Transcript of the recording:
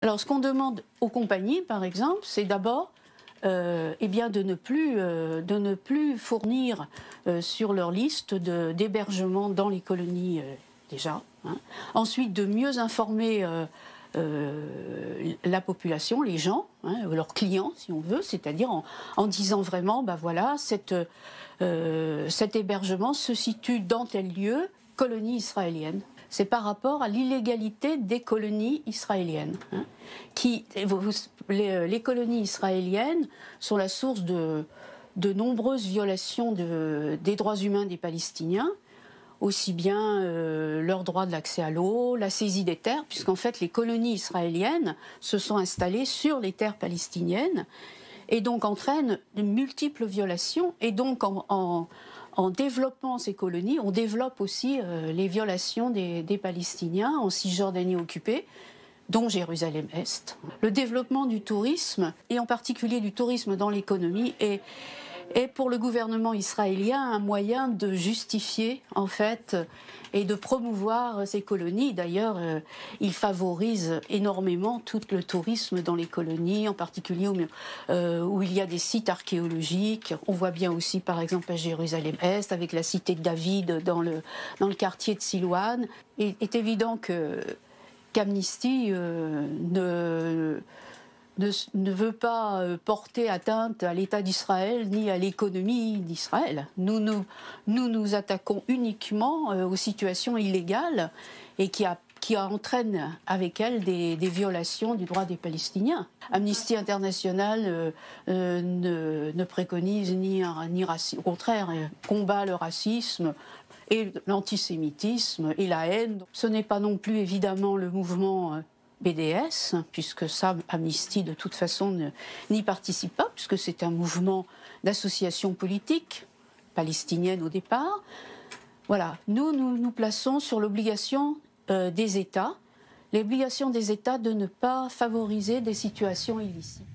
Alors, ce qu'on demande aux compagnies, par exemple, c'est d'abord eh bien de ne plus fournir sur leur liste d'hébergement dans les colonies déjà. Hein. Ensuite, de mieux informer la population, les gens, hein, leurs clients, si on veut, c'est-à-dire en disant vraiment, ben voilà, cet hébergement se situe dans tel lieu, colonie israélienne. C'est par rapport à l'illégalité des colonies israéliennes. Hein, les colonies israéliennes sont la source de nombreuses violations des droits humains des Palestiniens, aussi bien leur droit de l'accès à l'eau, la saisie des terres, puisqu'en fait les colonies israéliennes se sont installées sur les terres palestiniennes et donc entraînent de multiples violations. Et donc en développant ces colonies, on développe aussi les violations des Palestiniens en Cisjordanie occupée, dont Jérusalem-Est. Le développement du tourisme, et en particulier du tourisme dans l'économie, est pour le gouvernement israélien un moyen de justifier, en fait, et de promouvoir ces colonies. D'ailleurs, il favorise énormément tout le tourisme dans les colonies, en particulier où il y a des sites archéologiques. On voit bien aussi, par exemple, à Jérusalem-Est, avec la cité de David dans le quartier de Silouane. Il est évident qu'Amnesty ne veut pas porter atteinte à l'État d'Israël ni à l'économie d'Israël. Nous nous attaquons uniquement aux situations illégales et qui entraînent avec elles des violations du droit des Palestiniens. Amnesty International ne préconise ni racisme, au contraire, combat le racisme et l'antisémitisme et la haine. Ce n'est pas non plus évidemment le mouvement BDS, puisque ça, Amnesty, de toute façon, n'y participe pas, puisque c'est un mouvement d'association politique, palestinienne au départ. Voilà, nous plaçons sur l'obligation des États, l'obligation des États de ne pas favoriser des situations illicites.